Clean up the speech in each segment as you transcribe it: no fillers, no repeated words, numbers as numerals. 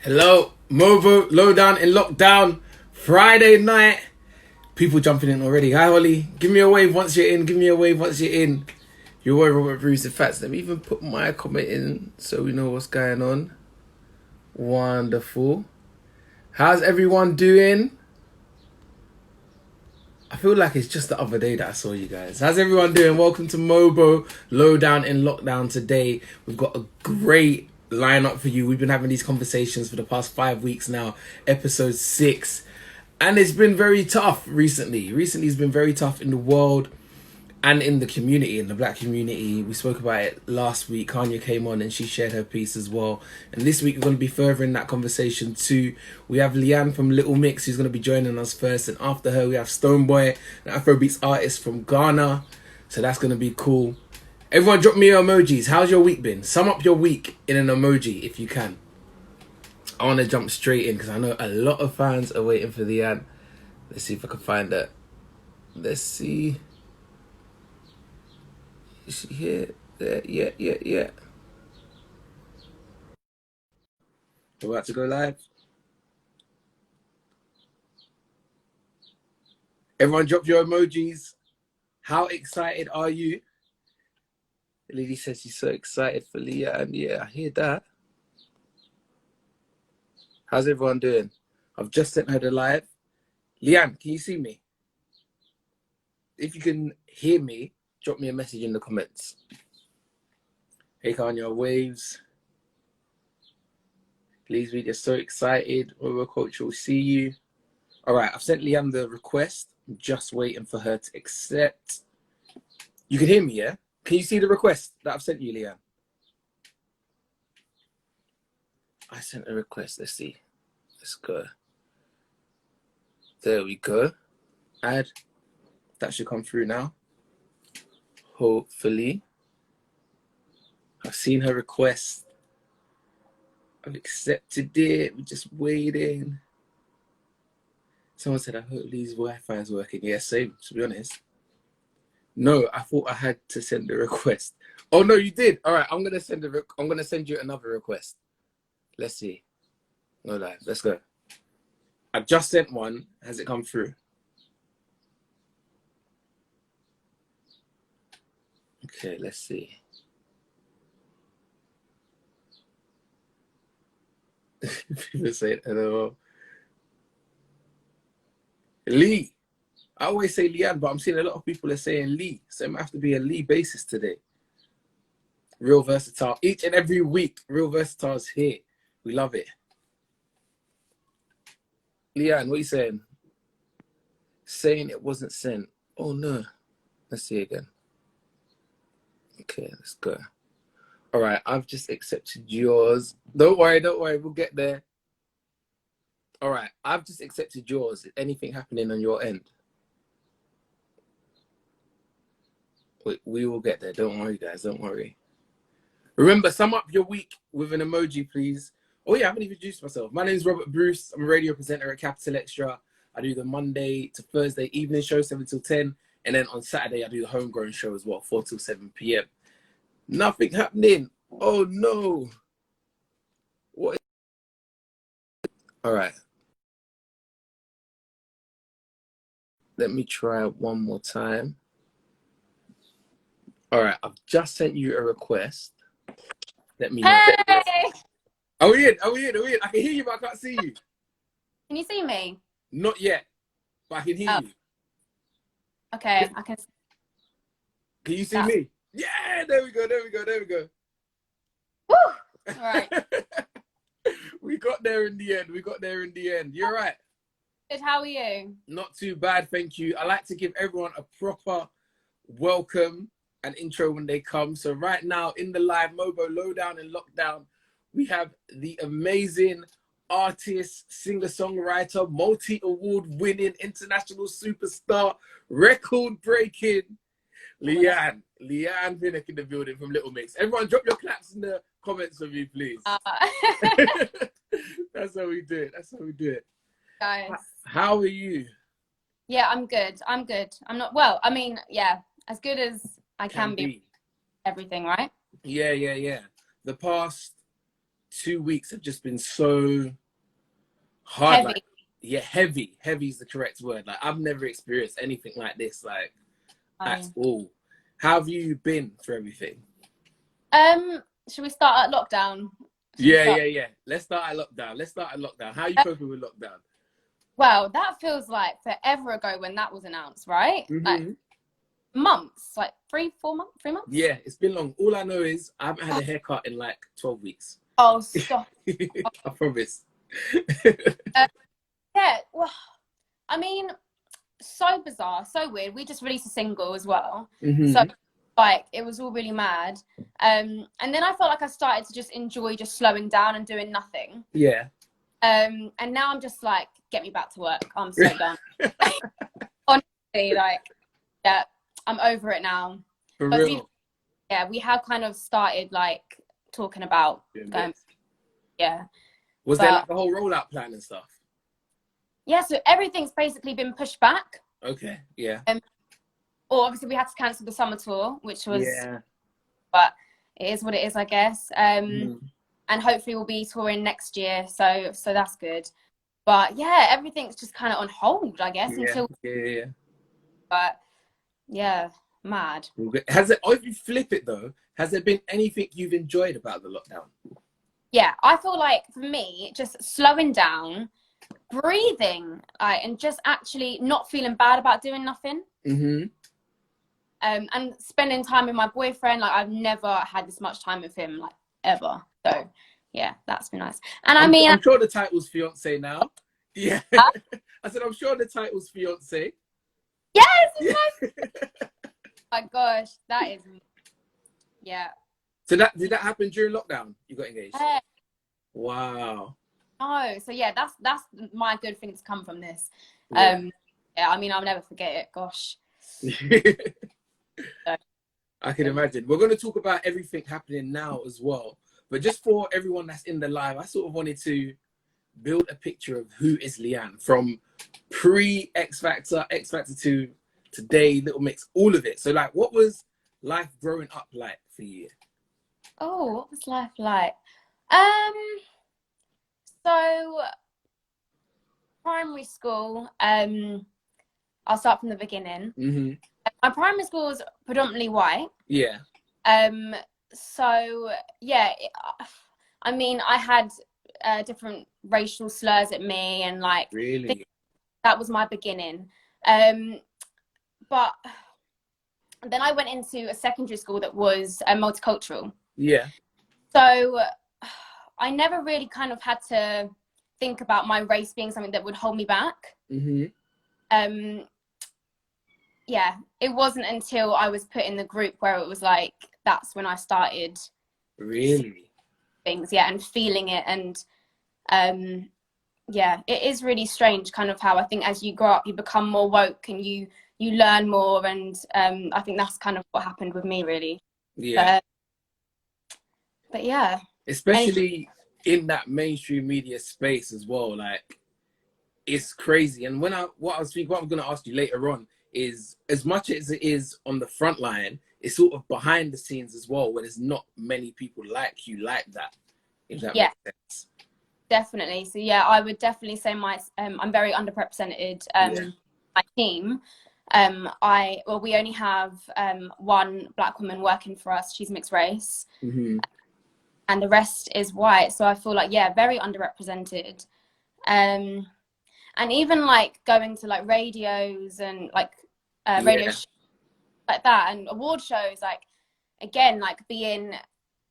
Hello, MOBO, lowdown in lockdown, Friday night. People jumping in already. Hi, Holly. Give me a wave once you're in. Give me a wave once you're in. Your boy Robert Bruce the Fats. Let me even put my comment in so we know what's going on. Wonderful. How's everyone doing? I feel like it's just the other day that I saw you guys. How's everyone doing? Welcome to MOBO, lowdown in lockdown. Today, we've got a great lineup for you. We've been having these conversations for the past 5 weeks now, episode 6. And it's been very tough recently. Recently, it's been very tough in the world and in the community, in the black community. We spoke about it last week. Kanye came on and she shared her piece as well. And this week, we're going to be furthering that conversation too. We have Leigh-Anne from Little Mix, who's going to be joining us first. And after her, we have Stoneboy, an Afrobeats artist from Ghana. So that's going to be cool. Everyone drop me your emojis. How's your week been? Sum up your week in an emoji if you can. I want to jump straight in because I know a lot of fans are waiting for Leigh-Anne. Let's see if I can find that. Let's see. Is she here? There? Yeah. We're about to go live. Everyone drop your emojis. How excited are you? The lady says she's so excited for Leigh-Anne. Yeah, I hear that. How's everyone doing? I've just sent her the live. Leigh-Anne, can you see me? If you can hear me, drop me a message in the comments. Hey, Kanye, waves. Please, we're just so excited. Over Coach will see you. All right, I've sent Leigh-Anne the request. I'm just waiting for her to accept. You can hear me, yeah? Can you see the request that I've sent you, Leigh-Anne? I sent a request. Let's see. Let's go. There we go. Add. That should come through now. Hopefully. I've seen her request. I've accepted it. We're just waiting. Someone said, I hope Lee's Wi-Fi is working. Yeah, same, to be honest. No, I thought I had to send a request. Oh no, you did. All right, I'm gonna send you another request. Let's see. No live. Let's go. I just sent one. Has it come through? Okay, let's see. People say hello. Lee. I always say Leigh-Anne, but I'm seeing a lot of people are saying Lee. So it might have to be a Lee basis today. Real versatile. Each and every week, Real Versatile's here. We love it. Leigh-Anne, what are you saying? Saying it wasn't sent. Oh no. Let's see again. Okay, let's go. All right, I've just accepted yours. Don't worry, we'll get there. All right, I've just accepted yours. Anything happening on your end? We will get there. Don't worry, guys. Don't worry. Remember, sum up your week with an emoji, please. Oh, yeah, I haven't even introduced myself. My name is Robert Bruce. I'm a radio presenter at Capital Extra. I do the Monday to Thursday evening show, 7 till 10. And then on Saturday, I do the homegrown show as well, 4 till 7 p.m. Nothing happening. Oh, no. What is... All right. Let me try one more time. All right, I've just sent you a request. Let me know. Hey! Are we in? I can hear you, but I can't see you. Can you see me? Not yet, but I can hear you. Okay, I can. Can you see me? Yeah, there we go. Woo! All right. We got there in the end. You're right. Good, how are you? Not too bad, thank you. I like to give everyone a proper welcome and intro when they come. So right now in the live MOBO Lowdown and Lockdown, we have the amazing artist, singer-songwriter, multi-award winning, international superstar, record-breaking Leigh-Anne Pinnock in the building from Little Mix. Everyone drop your claps in the comments for me, please. That's how we do it. Guys. How are you? Yeah, I'm good. I'm not, well, I mean, yeah, as good as I can be. Everything, right? Yeah. The past 2 weeks have just been so hard. Heavy. Like, yeah, heavy. Heavy is the correct word. Like, I've never experienced anything like this, like, at all. How have you been through everything? Should we start at lockdown? Yeah. Let's start at lockdown. How are you coping with lockdown? Well, that feels like forever ago when that was announced, right? Like months, like 3 months. Yeah, it's been long. All I know is I haven't had a haircut in like 12 weeks. Oh, stop. I promise. Yeah, well, I mean, so bizarre, so weird. We just released a single as well. So like it was all really mad. And then I felt like I started to just enjoy just slowing down and doing nothing. Yeah. And now I'm just like, get me back to work. I'm so done. Honestly, like, yeah, I'm over it now. For but real. We have kind of started like talking about yeah. Was there like a whole rollout plan and stuff? Yeah, so everything's basically been pushed back. Okay, yeah. Or obviously we had to cancel the summer tour, which was but it is what it is, I guess. And hopefully we'll be touring next year, so that's good. But yeah, everything's just kind of on hold, I guess, until But yeah, mad. Has it? Or if you flip it though, has there been anything you've enjoyed about the lockdown? Yeah, I feel like for me, just slowing down, breathing, and just actually not feeling bad about doing nothing. And spending time with my boyfriend. Like I've never had this much time with him, like ever. So yeah, that's been nice. And I'm sure the title's fiance now. Yeah. I said I'm sure the title's fiance. Yes. Oh my gosh, that is. Yeah. So did that happen during lockdown? You got engaged? Wow. Oh, so yeah, that's my good thing to come from this. Yeah, I mean, I'll never forget it. Gosh. I can imagine. We're going to talk about everything happening now as well. But just for everyone that's in the live, I sort of wanted to build a picture of who is Leigh-Anne from pre-X Factor, X Factor 2, today, Little Mix, all of it. So like, what was life growing up like for you? Oh, what was life like? So primary school, I'll start from the beginning. My primary school was predominantly white. Yeah. So yeah, I mean, I had different racial slurs at me, and like really, that was my beginning. But then I went into a secondary school that was multicultural. Yeah. So I never really kind of had to think about my race being something that would hold me back. Yeah, it wasn't until I was put in the group where it was like, that's when I started really things, and feeling it. And yeah, it is really strange kind of how I think as you grow up, you become more woke and you learn more. And I think that's kind of what happened with me, really. Yeah. But yeah. Especially in that mainstream media space as well, like, it's crazy. And what I'm going to ask you later on is, as much as it is on the front line, it's sort of behind the scenes as well, where there's not many people like you like that, if that makes sense. Definitely. So yeah, I would definitely say I'm very underrepresented. My team, we only have one black woman working for us. She's mixed race, and the rest is white. So I feel like, yeah, very underrepresented. And even like going to like radios and like radio shows like that, and award shows, like, again, like being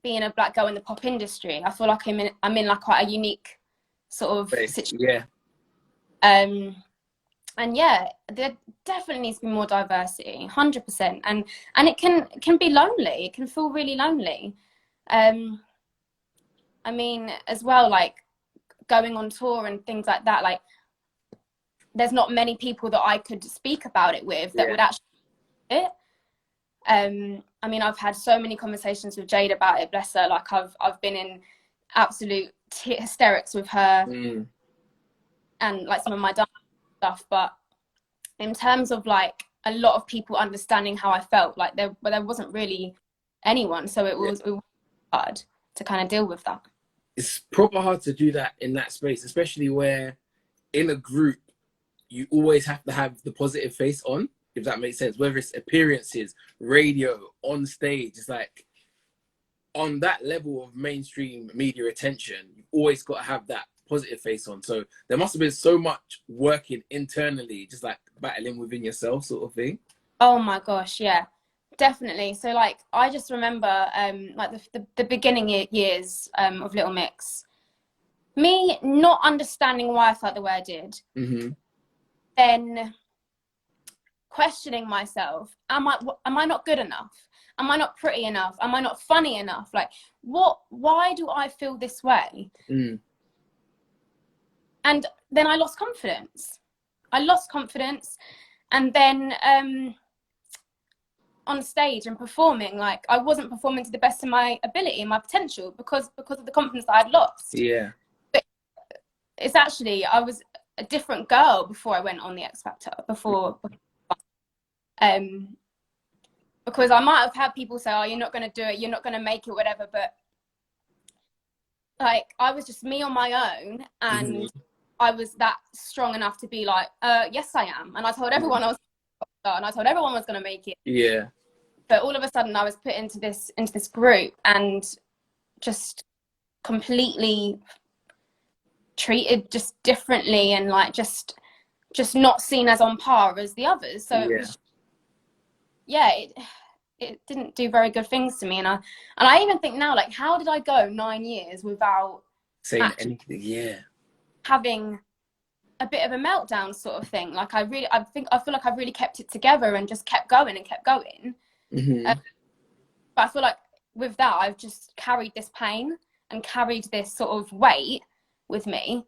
a black girl in the pop industry, I feel like I'm in like quite a unique sort of situation. And yeah, there definitely needs to be more diversity, 100%. And it can be lonely. It can feel really lonely. I mean, as well, like going on tour and things like that, like there's not many people that I could speak about it with that would actually do it. I mean, I've had so many conversations with Jade about it, bless her. Like I've been in absolute hysterics with her and like some of my dance stuff. But in terms of like a lot of people understanding how I felt, like there wasn't really anyone. So it was hard to kind of deal with that. it's proper hard to do that in that space, especially where in a group you always have to have the positive face on, if that makes sense. Whether it's appearances, radio, on stage, it's like on that level of mainstream media attention, you've always got to have that positive face on. So there must have been so much working internally, just like battling within yourself, sort of thing. Oh my gosh, yeah, definitely. So like, I just remember like the beginning years of Little Mix, me not understanding why I felt the way I did, then questioning myself: am I not good enough? Am I not pretty enough? Am I not funny enough? Like, why do I feel this way? And then I lost confidence. And then on stage and performing, like, I wasn't performing to the best of my ability and my potential because of the confidence that I'd lost. Yeah. But it's actually, I was a different girl before I went on the X Factor, because I might have had people say, oh, you're not going to do it, you're not going to make it, whatever. But like, I was just me on my own, and I was that strong enough to be like, yes, I am. And I told everyone I was, and I told everyone I was going to make it. Yeah. But all of a sudden I was put into this group and just completely treated just differently, and like just not seen as on par as the others. So it was, it didn't do very good things to me. And I even think now, like, how did I go 9 years without saying anything? Yeah. Having a bit of a meltdown, sort of thing. Like, I feel like I really kept it together and just kept going and kept going. But I feel like with that, I've just carried this pain and carried this sort of weight with me.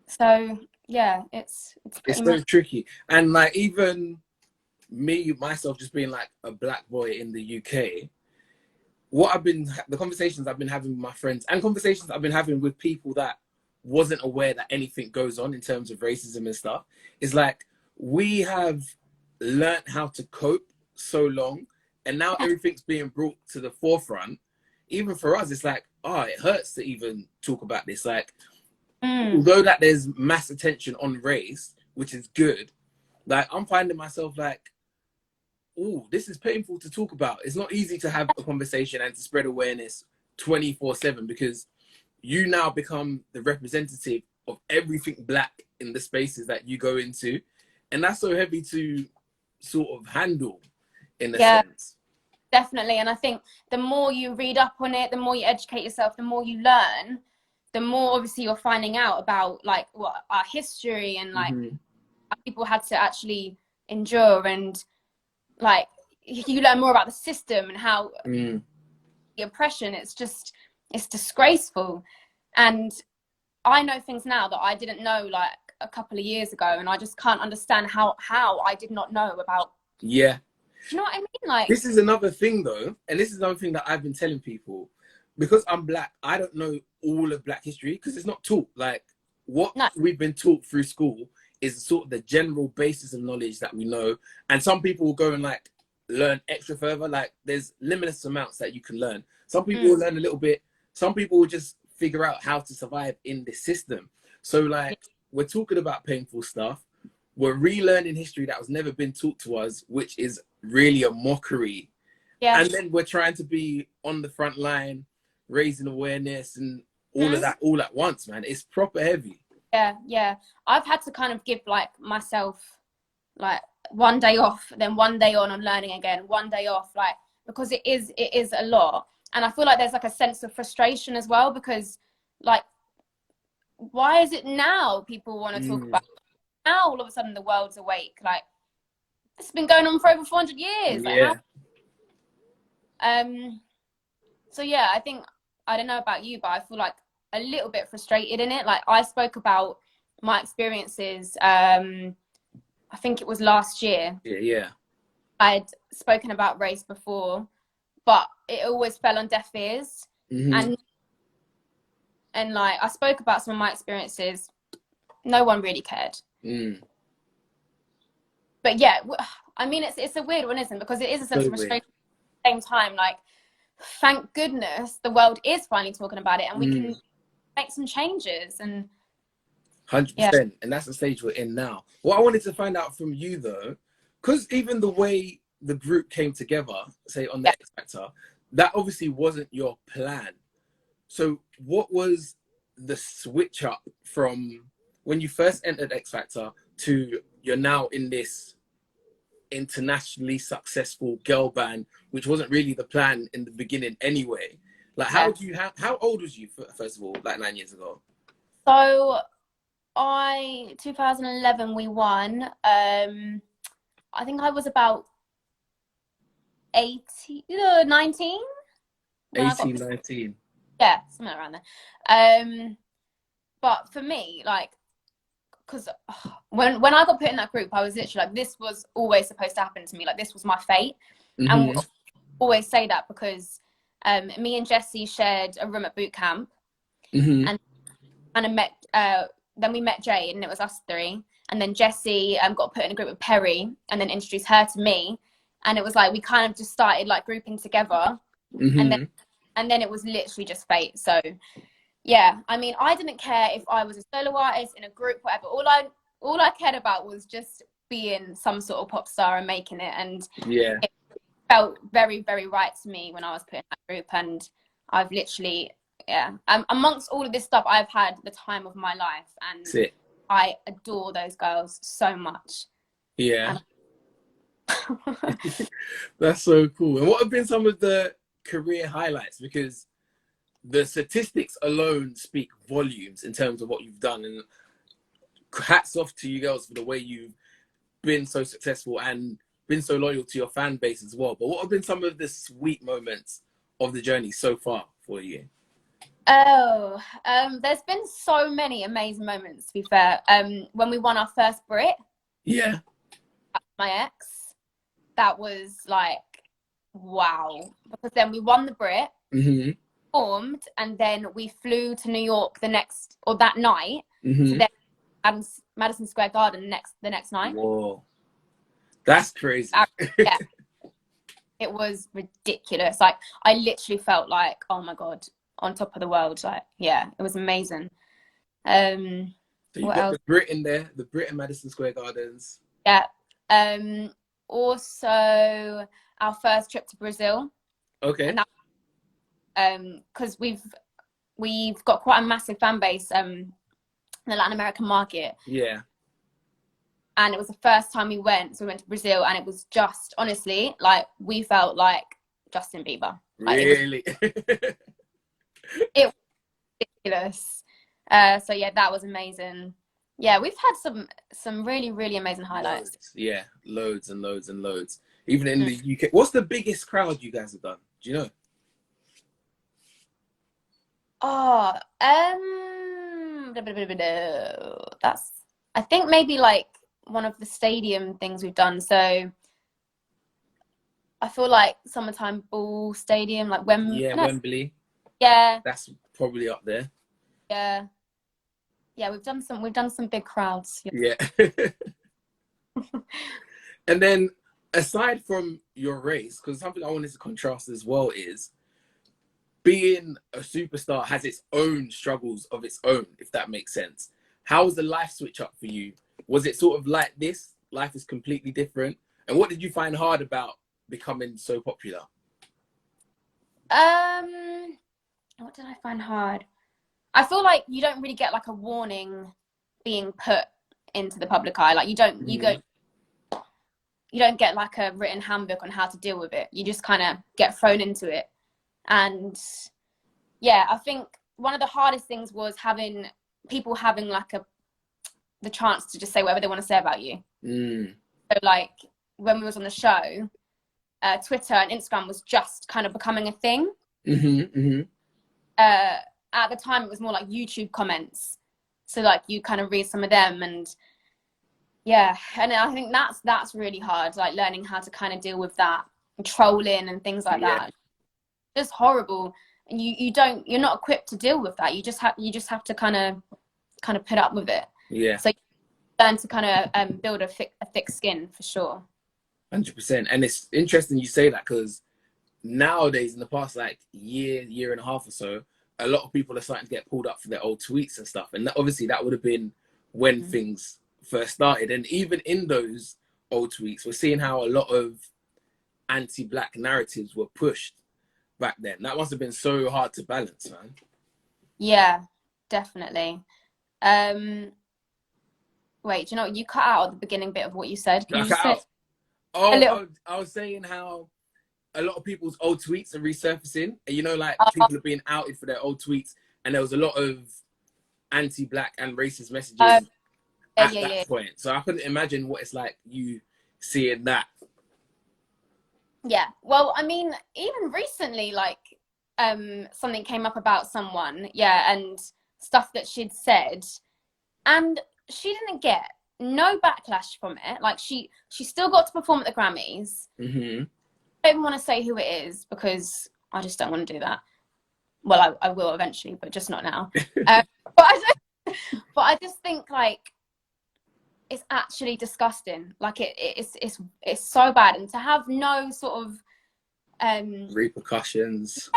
So yeah, it's so tricky. And like, even me myself, just being like a black boy in the UK, the conversations I've been having with my friends, and conversations I've been having with people that wasn't aware that anything goes on in terms of racism and stuff, is like, we have learned how to cope so long, and now everything's being brought to the forefront. Even for us, it's like, oh, it hurts to even talk about this. Like, although that there's mass attention on race, which is good, like, I'm finding myself like, oh, this is painful to talk about. It's not easy to have a conversation and to spread awareness 24/7, because you now become the representative of everything black in the spaces that you go into. And that's so heavy to sort of handle, in a sense. Definitely. And I think the more you read up on it, the more you educate yourself, the more you learn, the more obviously you're finding out about like what our history and like how people had to actually endure, and like you learn more about the system and how the oppression, it's disgraceful. And I know things now that I didn't know like a couple of years ago, and I just can't understand how I did not know about. Yeah. Do you know what I mean? Like, this is another thing though, and this is another thing that I've been telling people, because I'm black, I don't know all of black history because it's not taught. Like, what we've been taught through school is sort of the general basis of knowledge that we know. And some people will go and like learn extra further. Like, there's limitless amounts that you can learn. Some people will learn a little bit. Some people will just figure out how to survive in this system. So like, we're talking about painful stuff. We're relearning history that was never been taught to us, which is really a mockery. And then we're trying to be on the front line, raising awareness and all of that all at once, man. It's proper heavy. Yeah. I've had to kind of give like myself like one day off, then one day on learning again, one day off, like, because it is a lot. And I feel like there's like a sense of frustration as well, because like, why is it now people want to talk about it? Now all of a sudden the world's awake? Like, this has been going on for over 400 years. Like, so yeah, I think, I don't know about you, but I feel like a little bit frustrated in it. Like, I spoke about my experiences, I think it was last year. I'd spoken about race before, but it always fell on deaf ears. And like, I spoke about some of my experiences, no one really cared. But yeah, I mean, it's a weird one, isn't it? Because it is a sense of frustration at the same time. Like, thank goodness the world is finally talking about it, and we can make some changes. And 100%, and that's the stage we're in now. What I wanted to find out from you though, because even the way the group came together, say on the X Factor, that obviously wasn't your plan. So what was the switch up from when you first entered X Factor to you're now in this internationally successful girl band, which wasn't really the plan in the beginning anyway? Like, how old was you first of all, like 9 years ago? So 2011 we won. I think I was about 19. 18, 19. Yeah, somewhere around there. But for me, like, because when I got put in that group, I was literally like, this was always supposed to happen to me. Like, this was my fate. And I always say that because me and Jessie shared a room at boot camp, and I met. Then we met Jade, and it was us three. And then Jessie got put in a group with Perry, and then introduced her to me. And it was like we kind of just started like grouping together, and then it was literally just fate. So yeah, I mean, I didn't care if I was a solo artist in a group, whatever. All I cared about was just being some sort of pop star and making it. And it felt very, very right to me when I was put in that group. And I've literally, amongst all of this stuff, I've had the time of my life, and I adore those girls so much. Yeah. That's so cool. And what have been some of the career highlights? Because the statistics alone speak volumes in terms of what you've done, and hats off to you girls for the way you've been so successful and been so loyal to your fan base as well. But what have been some of the sweet moments of the journey so far for you? There's been so many amazing moments, to be fair. When we won our first Brit, my ex, that was like, wow. Because then we won the Brit, performed, and then we flew to New York that night, to then Madison Square Garden the next night. Whoa, that's crazy. Yeah, it was ridiculous. Like, I literally felt like, oh my god, on top of the world. Like, yeah, it was amazing. So you got the Brit in there, the Brit in Madison Square Gardens. Yeah. Also, our first trip to Brazil. Okay. Because we've got quite a massive fan base in the Latin American market. Yeah. And it was the first time we went. So we went to Brazil, and it was just, honestly, like, we felt like Justin Bieber. Like, really? It was ridiculous. So yeah, that was amazing. Yeah, we've had some really, really amazing highlights. Yeah, loads and loads and loads. Even in the UK. What's the biggest crowd you guys have done? Do you know? Oh, that's, I think, maybe like one of the stadium things we've done. So I feel like Summertime Ball Stadium, like Wembley. Yeah, Wembley. Yeah. That's probably up there. Yeah. Yeah, we've done some big crowds. Yeah. And then aside from your race, because something I wanted to contrast as well is being a superstar has its own struggles of its own, if that makes sense. How was the life switch up for you? Was it sort of like this? Life is completely different. And what did you find hard about becoming so popular? What did I find hard? I feel like you don't really get like a warning being put into the public eye. Like, you don't get like a written handbook on how to deal with it. You just kind of get thrown into it. And yeah, I think one of the hardest things was having like the chance to just say whatever they want to say about you. So like when we was on the show, Twitter and Instagram was just kind of becoming a thing. At the time, it was more like YouTube comments. So like you kind of read some of them, and yeah, and I think that's really hard, like learning how to kind of deal with that, trolling and things like that. Just horrible. And you're not equipped to deal with that. You just have to kind of put up with it. Yeah. So you learn to kind of build a thick skin, for sure. 100%. And it's interesting you say that, because nowadays, in the past like year and a half or so, a lot of people are starting to get pulled up for their old tweets and stuff. And obviously that would have been when things first started. And even in those old tweets, we're seeing how a lot of anti-black narratives were pushed back then. That must have been so hard to balance, man. Yeah, definitely. Wait, do you know what? You cut out at the beginning bit of what you said. Can you just say a little? I was saying how a lot of people's old tweets are resurfacing. And, you know, like Oh, people are being outed for their old tweets, and there was a lot of anti-black and racist messages yeah, at yeah, that yeah. point. So I couldn't imagine what it's like you seeing that. Yeah. Well, I mean, even recently, like, something came up about someone, yeah, and stuff that she'd said, and she didn't get no backlash from it. Like, she still got to perform at the Grammys. Mm-hmm. I don't even want to say who it is because I just don't want to do that. Well, I will eventually, but just not now. But I just think, like, it's actually disgusting. Like, it's so bad, and to have no sort of repercussions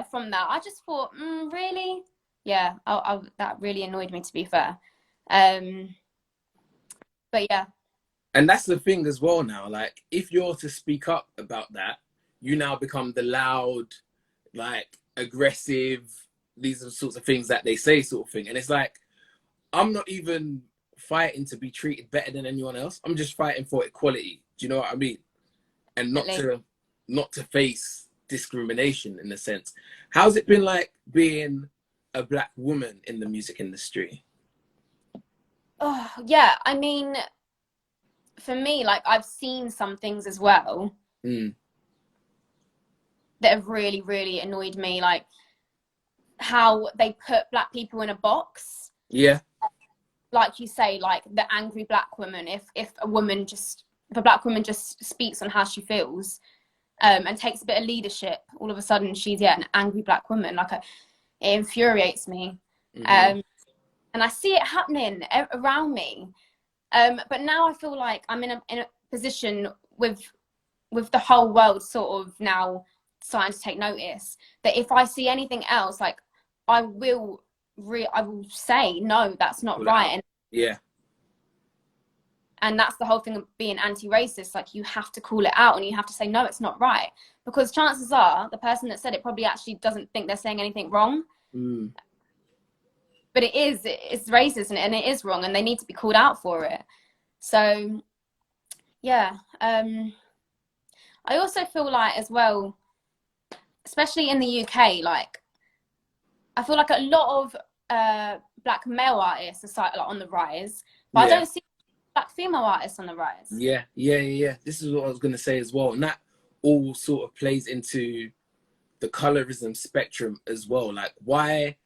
from that, I just thought, really, yeah, that really annoyed me, to be fair. But yeah. And that's the thing as well now. Like, if you're to speak up about that, you now become the loud, like, aggressive, these are the sorts of things that they say sort of thing. And it's like, I'm not even fighting to be treated better than anyone else. I'm just fighting for equality. Do you know what I mean? And not to face discrimination in a sense. How's it been like being a black woman in the music industry? Oh, yeah. I mean, for me, like, I've seen some things as well that have really, really annoyed me. Like, how they put black people in a box. Yeah. Like you say, like the angry black woman. If a black woman just speaks on how she feels, and takes a bit of leadership, all of a sudden she's an angry black woman. Like, it infuriates me. And I see it happening around me. But now I feel like I'm in a position with the whole world sort of now starting to take notice, that if I see anything else, like, I will say, no, that's not right. And yeah. And that's the whole thing of being anti-racist. Like, you have to call it out and you have to say, no, it's not right. Because chances are the person that said it probably actually doesn't think they're saying anything wrong. But it's racist and it is wrong, and they need to be called out for it. So, yeah. I also feel like as well, especially in the UK, like, I feel like a lot of black male artists are on the rise, but I don't see black female artists on the rise. Yeah. This is what I was going to say as well. And that all sort of plays into the colorism spectrum as well. Like, why,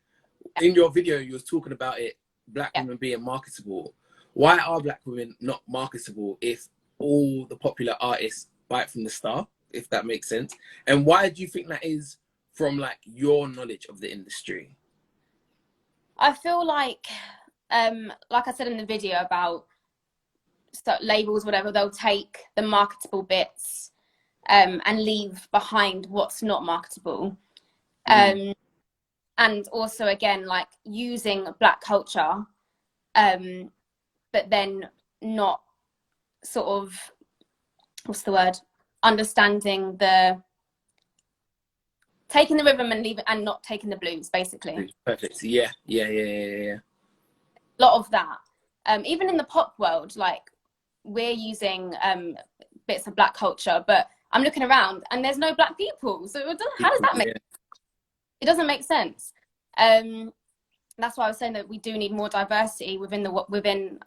in your video, you was talking about it, black women being marketable. Why are black women not marketable if all the popular artists bite from the star, if that makes sense? And why do you think that is from, like, your knowledge of the industry? I feel like I said in the video about labels, whatever, they'll take the marketable bits and leave behind what's not marketable. And also, again, like, using black culture, but then not sort of, what's the word, understanding taking the rhythm and not taking the blues, basically. Perfect. Yeah. A lot of that. Even in the pop world, like, we're using bits of black culture, but I'm looking around and there's no black people. So how does that make sense? It doesn't make sense. That's why I was saying that we do need more diversity within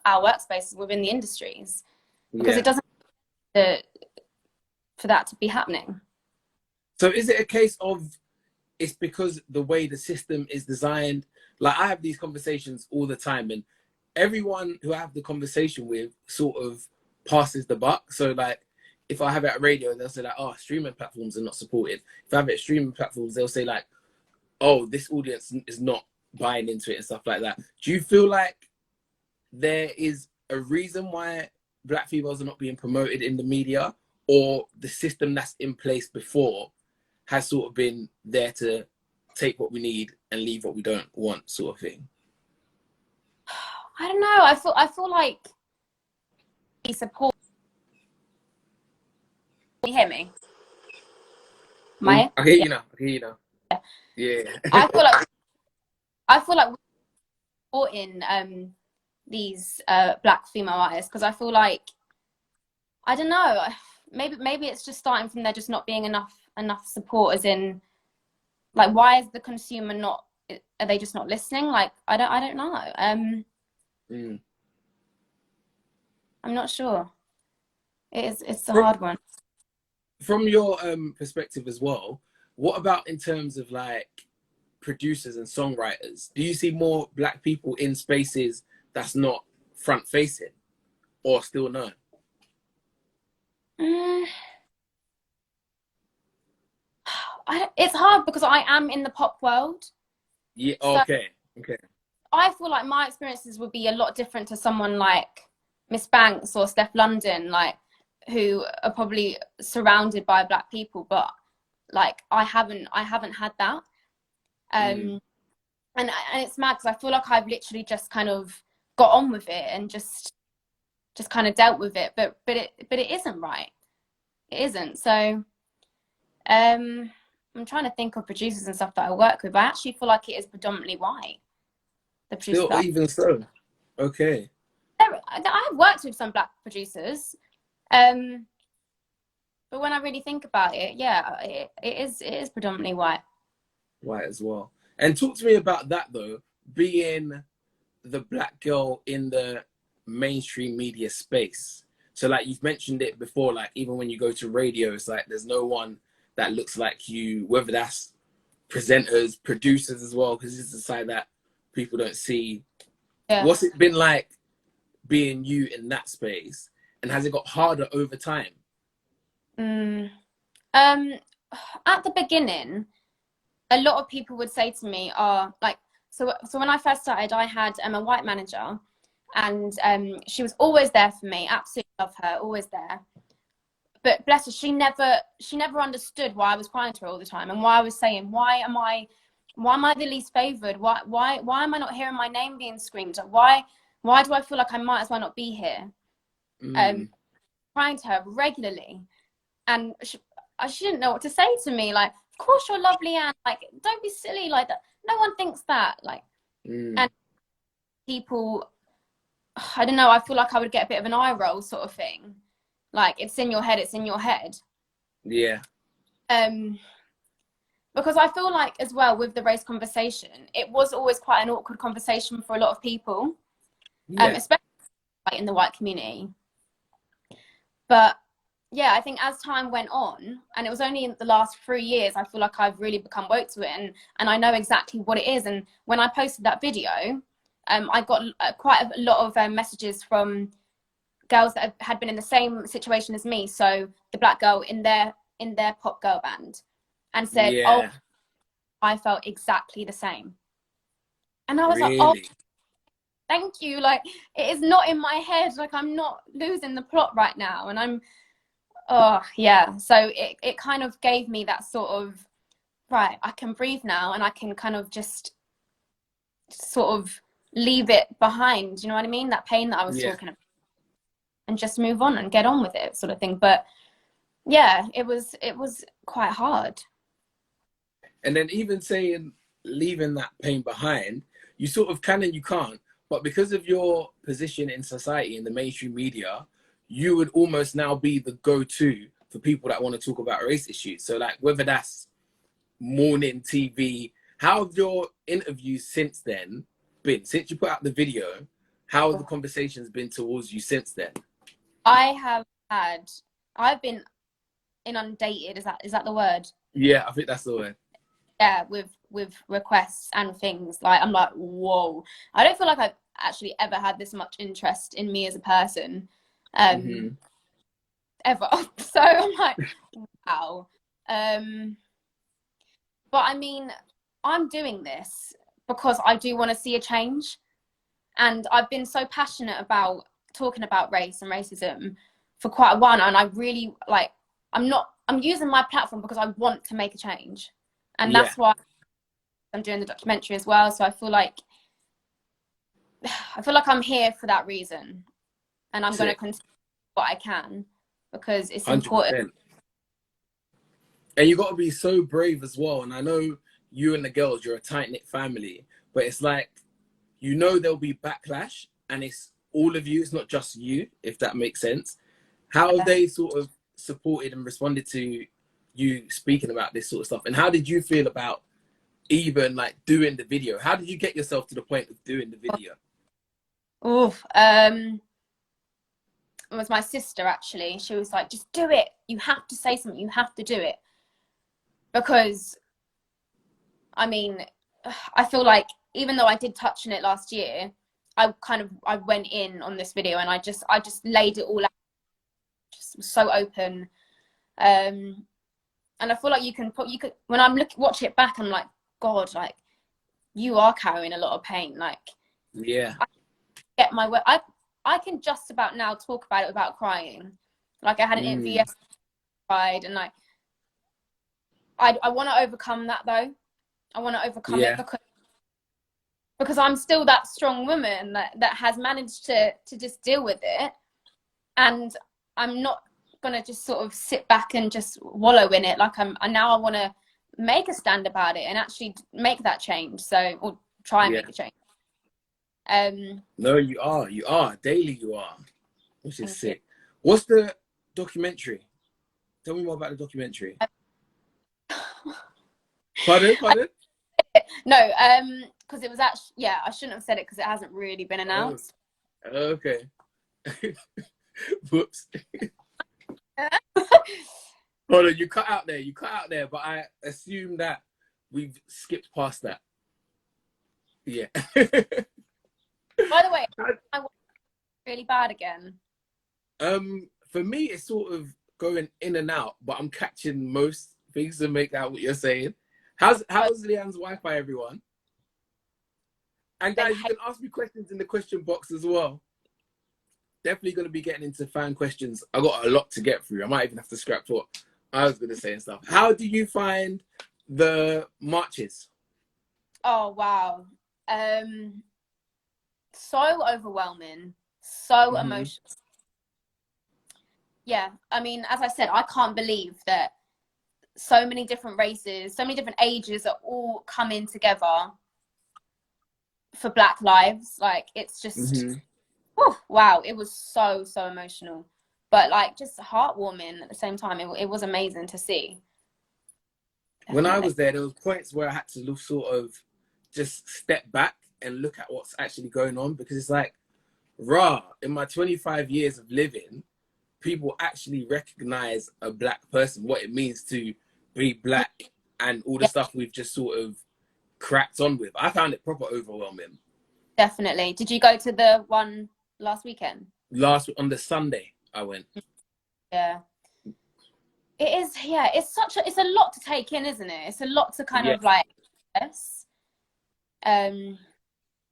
our workspaces, within the industries, because it doesn't for that to be happening. So is it a case of it's because the way the system is designed? Like, I have these conversations all the time, and everyone who I have the conversation with sort of passes the buck. So, like, if I have it at radio, they'll say, like, oh, streaming platforms are not supported. If I have it at streaming platforms, they'll say, like, oh, this audience is not buying into it and stuff like that. Do you feel like there is a reason why black females are not being promoted in the media, or the system that's in place before has sort of been there to take what we need and leave what we don't want, sort of thing? I don't know. I feel like he support. Can you hear me? I can hear Yeah. you now. I can hear you now. Yeah. I feel like we're supporting these black female artists, because I feel like, I don't know, maybe it's just starting from there just not being enough support, as in, like, why is the consumer not, are they just not listening? Like, I don't know. I'm not sure. It's a hard one. From your perspective as well, what about in terms of like producers and songwriters? Do you see more black people in spaces that's not front facing, or still no? It's hard because I am in the pop world. Yeah. So Okay. I feel like my experiences would be a lot different to someone like Miss Banks or Steph London, like, who are probably surrounded by black people, but like I haven't had that. And it's mad because I feel like I've literally just kind of got on with it and just kind of dealt with it, but it isn't right. It isn't. So I'm trying to think of producers and stuff that I work with. I actually feel like it is predominantly white. The producers. Still, even so. Okay. I have worked with some black producers, but when I really think about it, yeah, it is predominantly white. White as well. And talk to me about that though, being the black girl in the mainstream media space. So like you've mentioned it before, like even when you go to radio, it's like there's no one that looks like you, whether that's presenters, producers as well, because it's a side that people don't see. Yeah. What's it been like being you in that space, and has it got harder over time? At the beginning, a lot of people would say to me, like, so when I first started, I had a white manager, and she was always there for me. Absolutely love her, always there. But bless her, she never understood why I was crying to her all the time, and why I was saying, why am I the least favored? Why am I not hearing my name being screamed at? Why do I feel like I might as well not be here? Crying to her regularly, and she didn't know what to say to me. Like, of course you're lovely, Anne. Like, don't be silly like that. No one thinks that. Like, and people, I don't know. I feel like I would get a bit of an eye roll sort of thing. Like, it's in your head. It's in your head. Yeah. Because I feel like as well with the race conversation, it was always quite an awkward conversation for a lot of people, especially in the white community. But yeah, I think as time went on, and it was only in the last 3 years, I feel like I've really become woke to it, and I know exactly what it is. And when I posted that video, I got quite a lot of messages from girls that had been in the same situation as me, so the black girl in their pop girl band, and said, "Oh, I felt exactly the same." And I was like, "Oh, thank you. Like, it is not in my head. Like, I'm not losing the plot right now." And I'm, oh yeah. So it kind of gave me that sort of, right, I can breathe now, and I can kind of just sort of leave it behind. You know what I mean? That pain that I was talking about, and just move on and get on with it, sort of thing. But yeah, it was quite hard. And then even saying leaving that pain behind, you sort of can and you can't. But because of your position in society, in the mainstream media, you would almost now be the go-to for people that want to talk about race issues. So like whether that's morning TV, how have your interviews since then been? Since you put out the video, how have the conversations been towards you since then? I've been inundated. Is that the word? Yeah, I think that's the word. Yeah, with requests and things. Like, I'm like, whoa. I don't feel like I've actually ever had this much interest in me as a person, ever. So I'm like, wow. But I mean, I'm doing this because I do want to see a change, and I've been so passionate about talking about race and racism for quite a while now, and I really, like, I'm not I'm using my platform because I want to make a change, and Yeah. that's why I'm doing the documentary as well. So I feel like I'm here for that reason, and I'm going to continue what I can because it's 100%. important. And you got to be so brave as well. And I know you and the girls, you're a tight-knit family, but it's like, you know, there'll be backlash, and it's all of you, it's not just you, if that makes sense. How have they sort of supported and responded to you speaking about this sort of stuff? And how did you feel about even like doing the video? How did you get yourself to the point of doing the video? It was my sister, actually. She was like, just do it. You have to say something. You have to do it. Because, I mean, I feel like even though I did touch on it last year, I went in on this video, and I just laid it all out. Just was so open. And I feel like when I'm watch it back, I'm like, God, like, you are carrying a lot of pain. Like, yeah, I get my way. I can just about now talk about it without crying. Like, I had an interview, cried, and like, I want to overcome that though. I want to overcome it because I'm still that strong woman that has managed to just deal with it, and I'm not gonna just sort of sit back and just wallow in it. Like, I want to make a stand about it and actually make that change. So, or try and make a change. No, you are daily, you are, which is sick. What's the documentary? Tell me more about the documentary. Pardon? No, because it was actually, I shouldn't have said it because it hasn't really been announced. Okay. Whoops. Hold on, you cut out there, but I assume that we've skipped past that. Yeah. By the way, I was really bad again. For me, it's sort of going in and out, but I'm catching most things to make out what you're saying. How's Leigh-Anne's Wi-Fi, everyone? And guys, you can ask me questions in the question box as well. Definitely going to be getting into fan questions. I got a lot to get through. I might even have to scrap what I was going to say and stuff. How do you find the marches? Oh, wow. So overwhelming, so emotional. Yeah, I mean, as I said, I can't believe that so many different races, so many different ages are all coming together for Black lives. Like, it's just, wow, it was so emotional, but like just heartwarming at the same time. It was amazing to see. When I was there was points where I had to sort of just step back and look at what's actually going on, because it's like, in my 25 years of living, people actually recognize a Black person, what it means to be Black, and all the stuff we've just sort of cracked on with. I found it proper overwhelming. Definitely. Did you go to the one last weekend? On the Sunday I went. Yeah. It is, it's a lot to take in, isn't it? It's a lot to kind of like,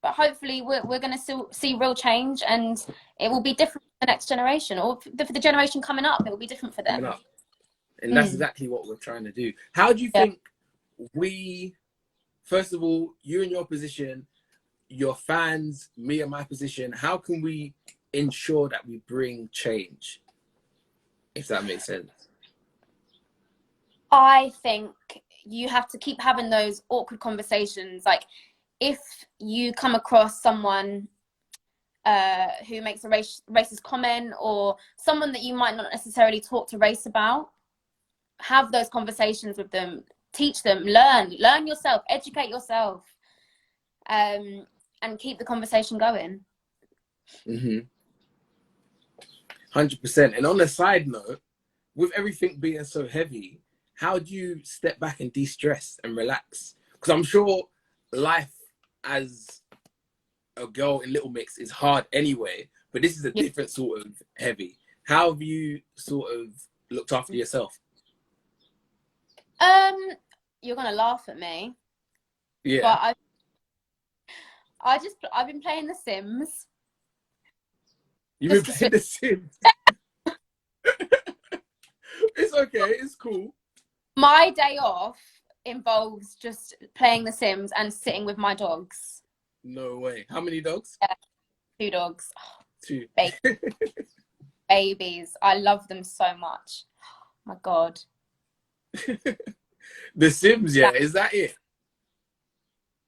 but hopefully we're going to see real change, and it will be different for the next generation, or for the generation coming up. It will be different for them. And that's exactly what we're trying to do. How do you think first of all, you in your position, your fans, me in my position, how can we ensure that we bring change, if that makes sense? I think you have to keep having those awkward conversations. Like, if you come across someone who makes a racist comment, or someone that you might not necessarily talk to race about, have those conversations with them, teach them, learn yourself, educate yourself, and keep the conversation going. 100%. And on a side note, with everything being so heavy, how do you step back and de-stress and relax? Because I'm sure life as a girl in Little Mix is hard anyway, but this is a different sort of heavy. How have you sort of looked after yourself? You're gonna laugh at me. Yeah. But I've been playing The Sims. You've been playing The Sims? It's okay. It's cool. My day off involves just playing The Sims and sitting with my dogs. No way. How many dogs? Yeah, 2 dogs. Oh, Two. babies. I love them so much. Oh my God. The Sims, yeah. Is that it?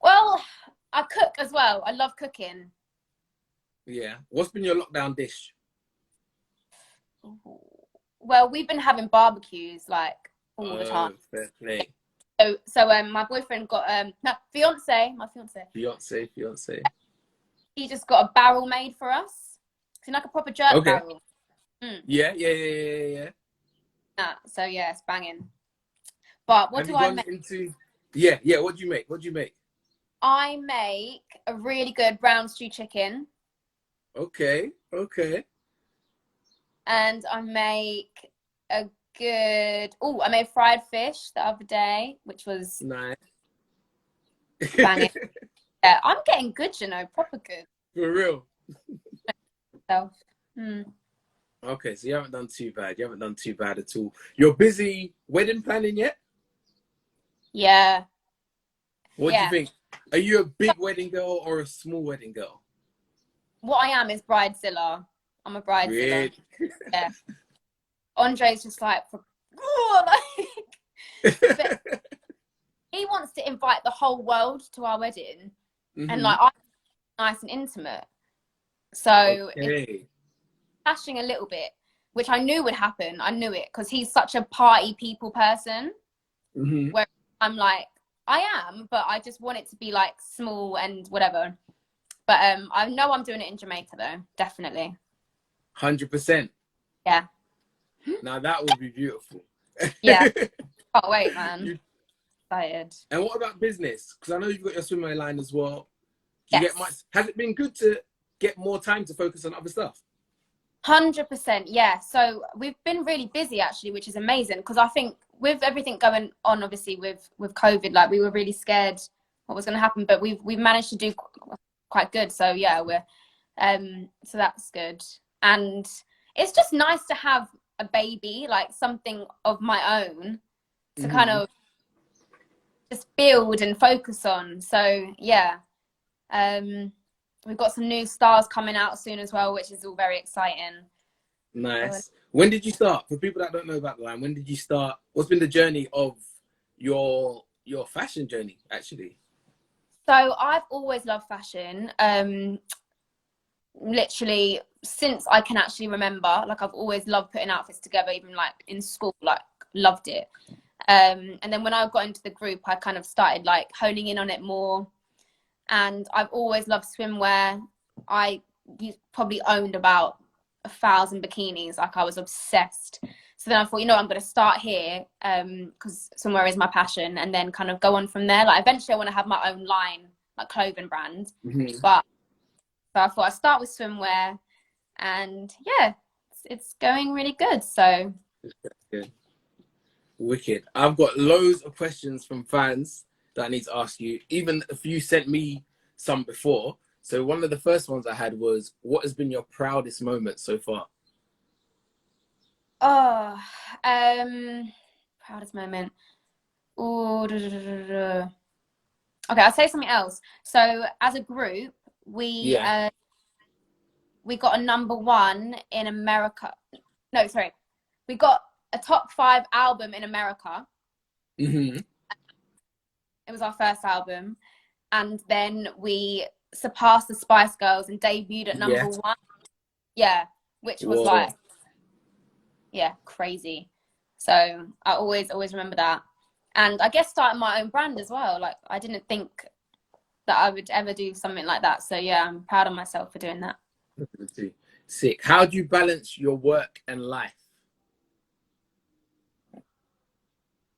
Well, I cook as well. I love cooking. Yeah. What's been your lockdown dish? Well, we've been having barbecues like all the time. Fair play. So my boyfriend got no, my Fiance. he just got a barrel made for us. It's like a proper jerk barrel. Yeah. So yeah, it's banging. But what do I make? What do you make? I make a really good brown stew chicken. Okay. And I make a good... I made fried fish the other day, which was... Nice. Banging. Yeah, I'm getting good, you know, proper good. For real? So, Okay, so you haven't done too bad. You haven't done too bad at all. You're busy wedding planning yet? Yeah. What do you think? Are you a big wedding girl or a small wedding girl? What I am is bridezilla. I'm a bridezilla. Really? Yeah. Andre's just like, but he wants to invite the whole world to our wedding, and like I'm nice and intimate. So it's clashing a little bit, which I knew would happen. I knew it because he's such a party people person. Where I'm like, I am, but I just want it to be like small and whatever. But I know I'm doing it in Jamaica though, definitely. 100%. Yeah. Now that would be beautiful. Yeah. Can't wait, man. Excited. And what about business? Because I know you've got your swimwear line as well. Do you get much? Has it been good to get more time to focus on other stuff? 100%, yeah. So we've been really busy actually, which is amazing because I think with everything going on, obviously with COVID, like we were really scared what was going to happen, but we've managed to do quite good. So yeah, we're so that's good. And it's just nice to have a baby, like something of my own to kind of just build and focus on. So yeah, we've got some new stars coming out soon as well, which is all very exciting. Nice. When did you start? For people that don't know about the line, when did you start? What's been the journey of your fashion journey, actually? So I've always loved fashion. Literally since I can actually remember, like I've always loved putting outfits together, even like in school, like loved it. And then when I got into the group, I kind of started like honing in on it more. And I've always loved swimwear. I probably owned about 1,000 bikinis. Like I was obsessed. So then I thought, you know, I'm going to start here because swimwear is my passion, and then kind of go on from there. Like eventually I want to have my own line, like clothing brand. But so I thought I'd start with swimwear, and yeah, it's going really good. So good. Wicked. I've got loads of questions from fans that I need to ask you. Even if you sent me some before. So one of the first ones I had was, what has been your proudest moment so far? Oh, proudest moment. Ooh, Okay, I'll say something else. So as a group, we got a #1 in America. No, sorry. We got a top 5 album in America. It was our first album. And then we surpassed the Spice Girls and debuted at #1. Yeah, which was like, yeah, crazy. So I always remember that. And I guess starting my own brand as well. Like I didn't think that I would ever do something like that. So yeah, I'm proud of myself for doing that. Sick. How do you balance your work and life?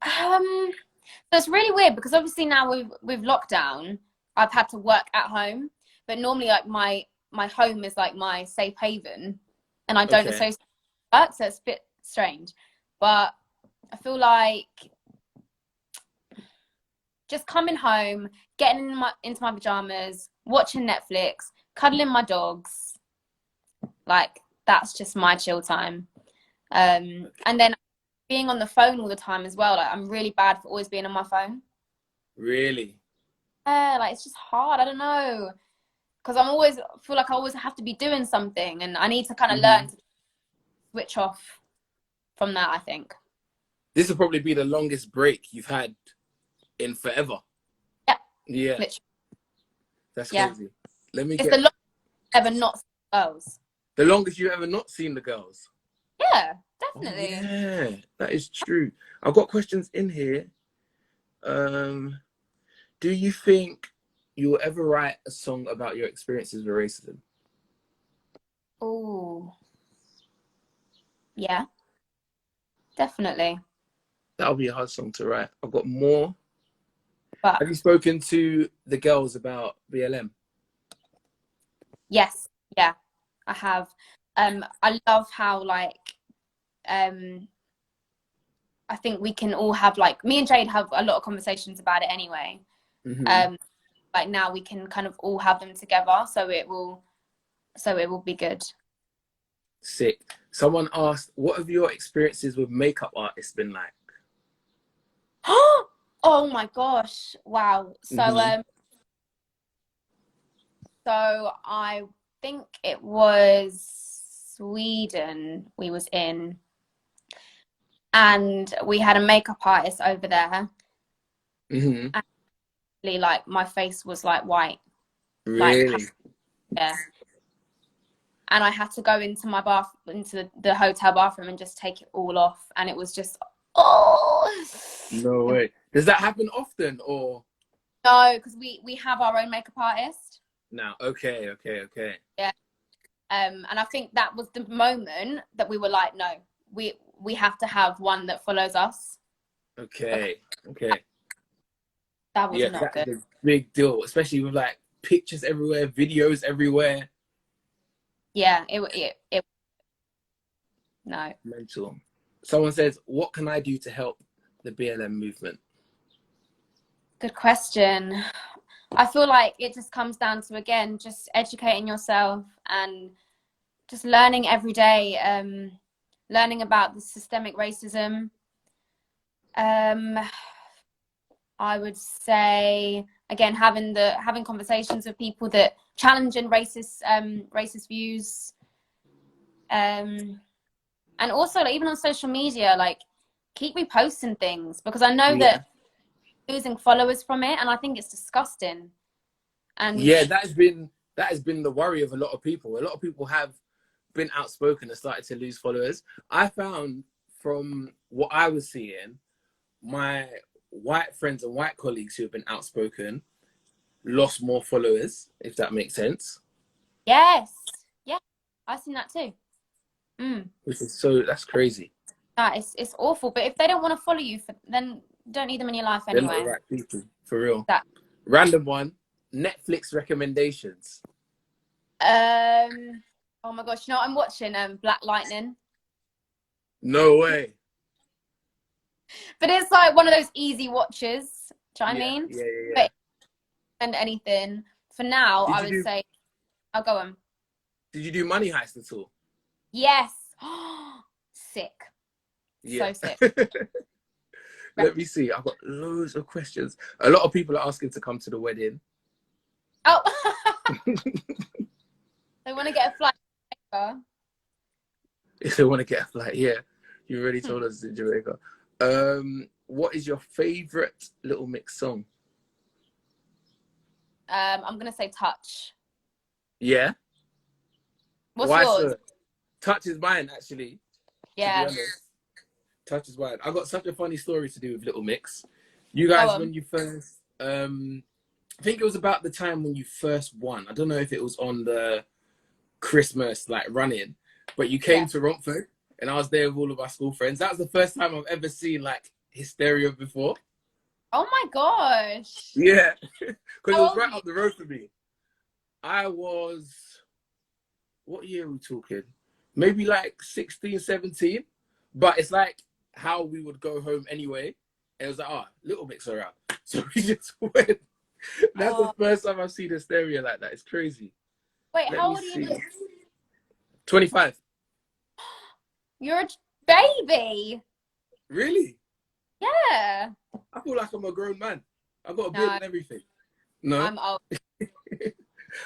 So it's really weird because obviously now with lockdown, I've had to work at home, but normally like my home is like my safe haven, and I don't associate work, so it's a bit strange. But I feel like just coming home, getting into my pajamas, watching Netflix, cuddling my dogs, like that's just my chill time. And then being on the phone all the time as well. Like, I'm really bad for always being on my phone. Really? Yeah, like it's just hard. I don't know, because feel like I always have to be doing something, and I need to kind of learn to switch off from that, I think. This will probably be the longest break you've had in forever. Yeah. Yeah. Literally. That's crazy. It's the longest I've ever not seen girls. The longest you've ever not seen the girls? Yeah, definitely. Oh, yeah, that is true. I've got questions in here. Do you think you'll ever write a song about your experiences with racism? Oh. Yeah. Definitely. That'll be a hard song to write. I've got more. But have you spoken to the girls about BLM? Yes, yeah, I have. I love how like I think we can all have, like, me and Jade have a lot of conversations about it anyway. Like now we can kind of all have them together, so it will be good. Sick. Someone asked, what have your experiences with makeup artists been like? Oh my gosh, wow. So so I think it was Sweden we was in, and we had a makeup artist over there. And like my face was like white. Really? Like, yeah. And I had to go into my into the hotel bathroom and just take it all off, and it was just no way. Does that happen often, or? No, because we have our own makeup artist now. Okay. Yeah. And I think that was the moment that we were like, no, we have to have one that follows us. Okay. That was not good. That's a big deal, especially with like pictures everywhere, videos everywhere. Yeah, it no. Mental. Someone says, what can I do to help the BLM movement? Good question. I feel like it just comes down to, again, just educating yourself and just learning every day, learning about the systemic racism. I would say, again, having conversations with people that challenging racist views, and also, like, even on social media, like, keep reposting things, because I know that losing followers from it, and I think it's disgusting. And yeah, that has been the worry of a lot of people. A lot of people have been outspoken and started to lose followers. I found, from what I was seeing, my white friends and white colleagues who have been outspoken lost more followers, if that makes sense. Yes, yeah, I've seen that too. Which is that's crazy. It's awful. But if they don't want to follow you, then don't need them in your life anyway. They're not the right people, for real. Random one. Netflix recommendations. Oh my gosh, you know what I'm watching? Black Lightning. No way. But it's like one of those easy watches. Do you know what I mean? Yeah. But and anything for now, I would say I'll go on. Did you do Money Heist at all? Yes. Sick. Yeah. So sick. Let me see. I've got loads of questions. A lot of people are asking to come to the wedding. Oh. They want to get a flight. If they want to get a flight, yeah. You already told us in Jamaica. What is your favorite Little Mix song? I'm gonna say Touch. Yeah. What's yours? So? Touch is mine, actually. Yeah. To be honest. Touch is mine. I've got such a funny story to do with Little Mix. You guys, when you first, I think it was about the time when you first won. I don't know if it was on the Christmas like run-in, but you came to Romford, and I was there with all of our school friends. That was the first time I've ever seen like hysteria before. Oh my gosh. Yeah, because it was right up the road for me. I was, what year are we talking? Maybe like 16, 17. But it's like how we would go home anyway. And it was like, Little Mix around. So we just went. That's the first time I've seen hysteria like that. It's crazy. Wait, how old are you? 25. You're a baby. Really? Yeah. I feel like I'm a grown man. I've got a beard No, and everything. No? I'm old.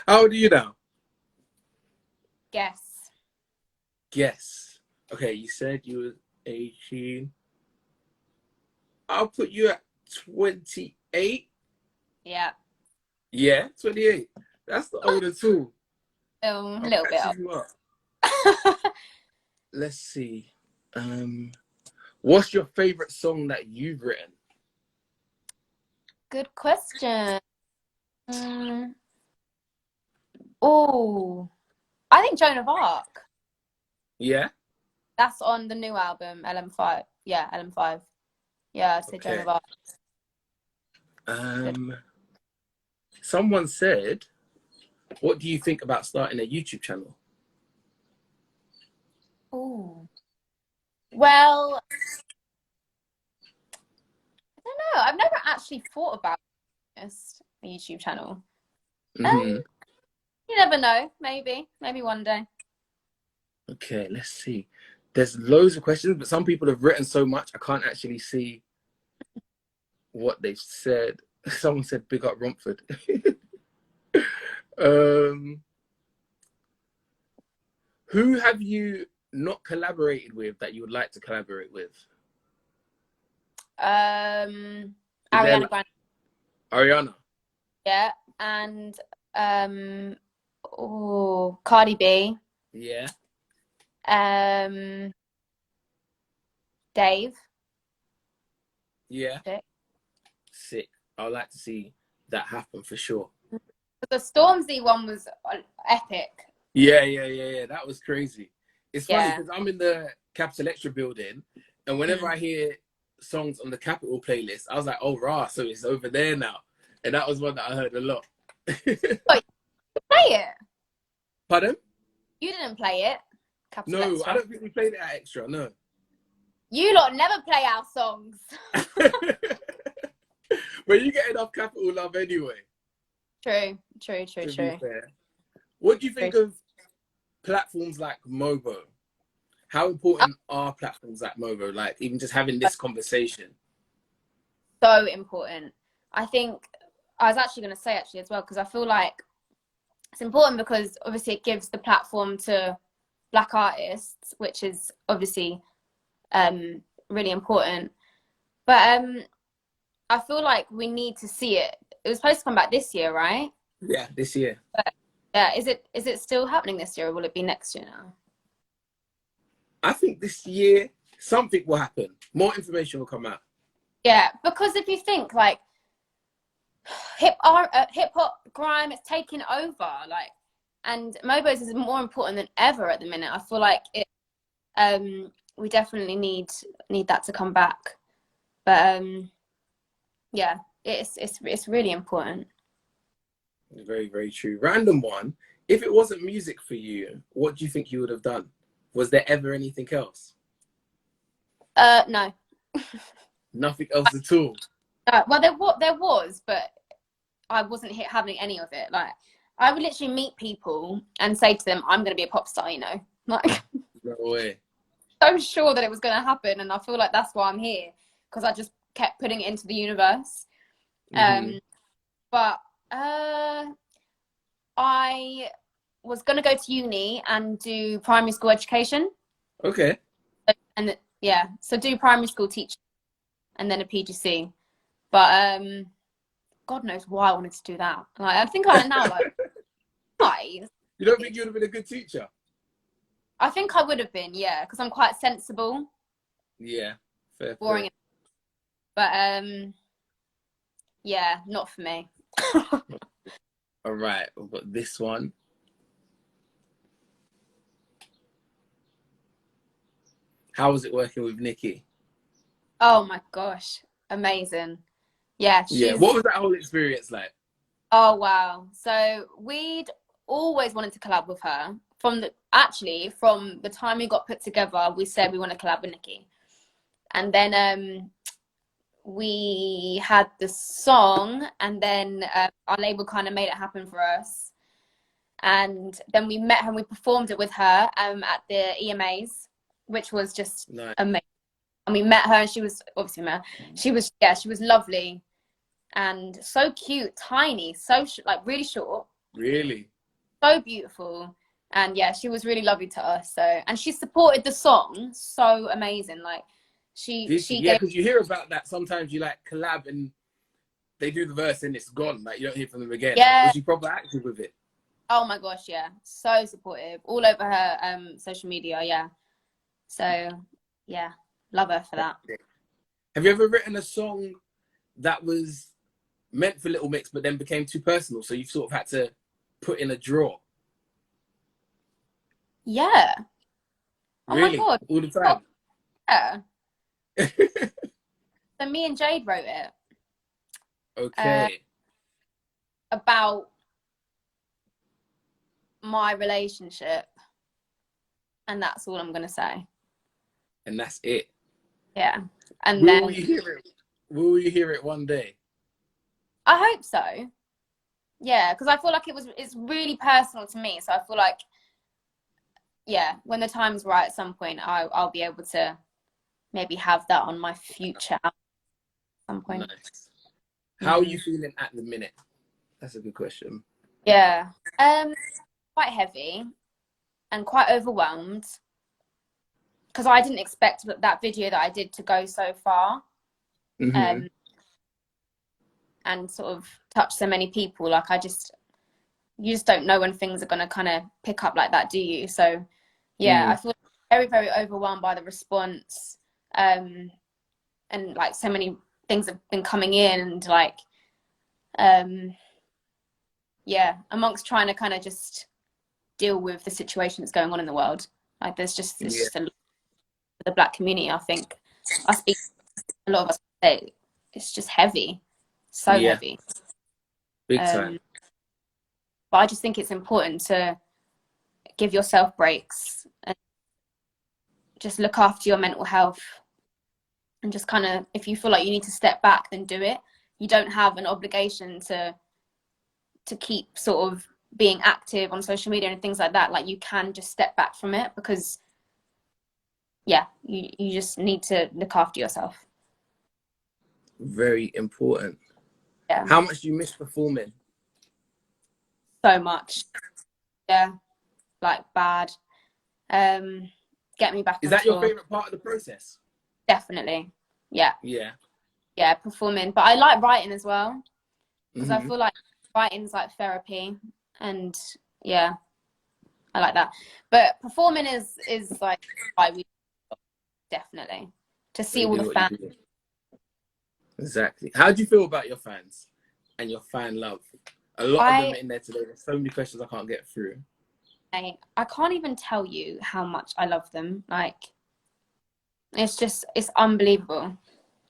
How old are you now? Guess. Guess. Okay, you said you were 18. I'll put you at 28. Yeah. Yeah, 28. That's the older two. A I'll little bit catch up. you up. Let's see. What's your favorite song that you've written? Good question. Oh, I think Joan of Arc. Yeah? That's on the new album, LM5. Yeah, LM5. Yeah, I'd say Joan Okay. of Arc. Someone said, what do you think about starting a YouTube channel? Oh. Well, I don't know. I've never actually thought about this, a YouTube channel. Mm-hmm. You never know. Maybe one day. Okay, let's see. There's loads of questions, but some people have written so much, I can't actually see what they've said. Someone said, big up Romford. Who have you not collaborated with that you would like to collaborate with? Ariana Grande. Ariana? Yeah, and Cardi B. Yeah. Dave. Yeah. Sick. I would like to see that happen for sure. The Stormzy one was epic. Yeah. That was crazy. It's funny Yeah. because I'm in the Capital Extra building, and whenever I hear songs on the Capital playlist, I was like, oh, rah, so it's over there now. And that was one that I heard a lot. Wait, play it? Pardon? You didn't play it? Capital No, Extra. I don't think we played it at Extra, no. You lot never play our songs. But you get enough Capital love anyway. True. To be fair. What do you think of platforms like MOBO? How important are platforms like MOBO? Like even just having this conversation. So important. I think I was actually going to say as well, because I feel like it's important because obviously it gives the platform to Black artists, which is obviously really important. But I feel like we need to see it. It was supposed to come back this year, right? Yeah, this year. But, yeah, is it still happening this year, or will it be next year now? I think this year something will happen. More information will come out. Yeah, because if you think like hip hop grime, it's taking over, like, and MOBOs is more important than ever at the minute. I feel like it. We definitely need that to come back. But yeah, it's really important. Very, very true. Random one. If it wasn't music for you, what do you think you would have done? Was there ever anything else? No. Nothing else at all. Well, there was, but I wasn't having any of it. Like, I would literally meet people and say to them, "I'm going to be a pop star," you know. Like, No way. So sure that it was going to happen, and I feel like that's why I'm here, because I just kept putting it into the universe. But I was going to go to uni and do primary school education. Okay. And yeah, so do primary school teaching and then a PGC. But God knows why I wanted to do that. Like, I think I now like why. You don't think you would have been a good teacher? I think I would have been, yeah, because I'm quite sensible. Yeah, fair. Boring. But yeah, not for me. All right, we've got this one. How was it working with Nikki? Oh my gosh, amazing. Yeah, what was that whole experience like? Oh wow. So we'd always wanted to collab with her from the time we got put together. We said we want to collab with Nikki, and then we had the song, and then our label kind of made it happen for us. And then we met her and we performed it with her at the EMAs, which was just amazing. And we met her, and she was obviously met her. She was lovely and so cute, tiny, so like really short. Really? So beautiful. And yeah, she was really lovely to us. So, and she supported the song so amazing. Like she Yeah, gave, because you hear about that sometimes. You like collab and they do the verse and it's gone. Like you don't hear from them again. yeah. Was she proper active with it? Oh my gosh, yeah, so supportive, all over her social media. Yeah, so yeah, love her for that. Have you ever written a song that was meant for Little Mix but then became too personal, so you've sort of had to put in a draw? Yeah. Oh my Really? god. All the time? Yeah. So me and Jade wrote it. Okay. About my relationship, and that's all I'm gonna say. And that's it. Yeah. And Will then you hear it? Will you hear it one day? I hope so. Yeah, because I feel like it's really personal to me. So I feel like, yeah, when the time's right at some point, I'll be able to maybe have that on my future at some point. Nice. How are you feeling at the minute? That's a good question. Yeah. Quite heavy and quite overwhelmed, because I didn't expect that video that I did to go so far. Mm-hmm. And sort of touch so many people. Like you just don't know when things are going to kind of pick up like that, do you? So yeah, I feel very, very overwhelmed by the response. And like so many things have been coming in, and like yeah, amongst trying to kind of just deal with the situation that's going on in the world. Like it's just a lot for the Black community. I think I speak a lot of us say it's just heavy, so heavy. Big time. But I just think it's important to give yourself breaks and just look after your mental health, and just kind of, if you feel like you need to step back, then do it. You don't have an obligation to keep sort of being active on social media and things like that. Like you can just step back from it, because yeah, you just need to look after yourself. Very important. Yeah. How much do you miss performing? So much. Yeah. Like bad. Get me back. Is that your favorite part of the process? Definitely. Yeah. Yeah, performing. But I like writing as well, because I feel like writing's like therapy, and yeah, I like that. But performing is like why we definitely to see all the fans. Exactly. How do you feel about your fans and your fan love? A lot of them are in there today. There's so many questions I can't get through. I can't even tell you how much I love them. Like it's unbelievable.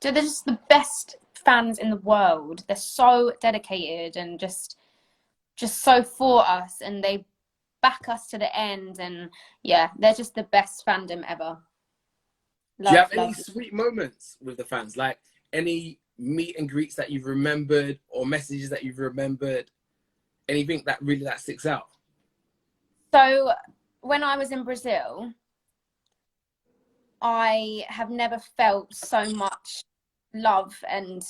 So they're just the best fans in the world. They're so dedicated and just so for us, and they back us to the end. And yeah, they're just the best fandom ever. Do you have any sweet moments with the fans? Like any meet and greets that you've remembered, or messages that you've remembered? Anything that really sticks out? So when I was in Brazil, I have never felt so much love and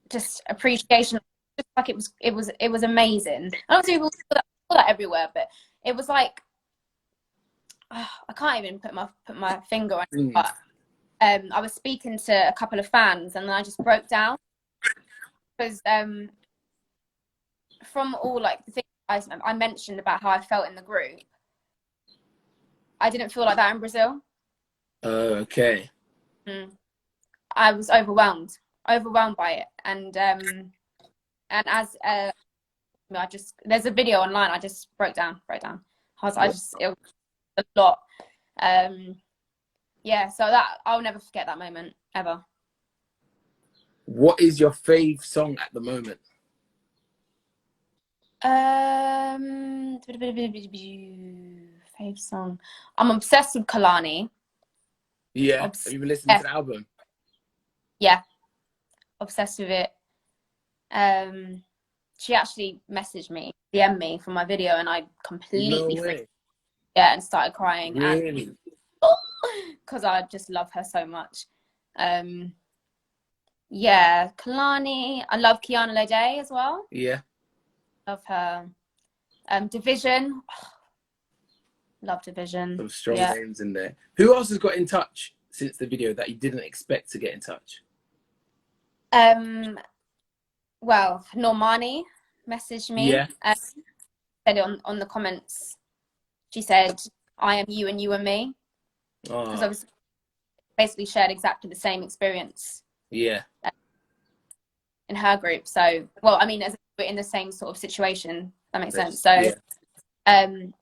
just appreciation. Just like it was amazing. And obviously we feel that everywhere, but it was like I can't even put my finger on it. But I was speaking to a couple of fans, and then I just broke down, because from all like the things I mentioned about how I felt in the group, I didn't feel like that in Brazil. Okay. I was overwhelmed by it, and as there's a video online. I just broke down. It was a lot. Yeah, so that I'll never forget that moment ever. What is your fave song at the moment? Fave song. I'm obsessed with Kalani. Yeah. Have you been listening to the album? Yeah, obsessed with it. She actually messaged me, DM me for my video, and I completely freaked. Yeah, and started crying. Really? because I just love her so much. Yeah, Kalani. I love Kiana Lede as well. Yeah. Love her. Division. Love Division. Some strong names in there. Who else has got in touch since the video that you didn't expect to get in touch? Well, Normani messaged me. Yeah. Said it on the comments. She said, "I am you and you are me." Because I was basically shared exactly the same experience. Yeah. In her group. So, well, I mean, as we're in the same sort of situation. That makes sense. So,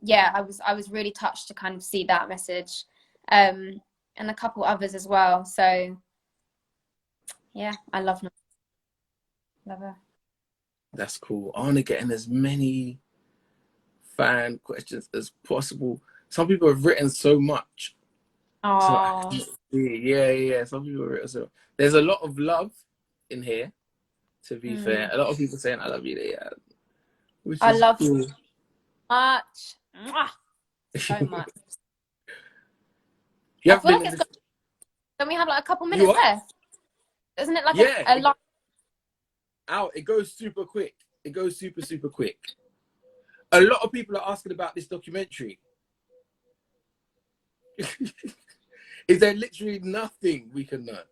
yeah, I was really touched to kind of see that message, and a couple others as well. So, yeah, I love her. That's cool. I want to get in as many fan questions as possible. Some people have written so much. Oh, so, yeah. Some people have written so. There's a lot of love in here. To be fair, a lot of people saying I love you, Leigh-Anne, which I is love cool. you much, so much. You I feel like don't we have like a couple minutes left? Isn't it like a lot? Out. It goes super quick. It goes super quick. A lot of people are asking about this documentary. Is there literally nothing we can know?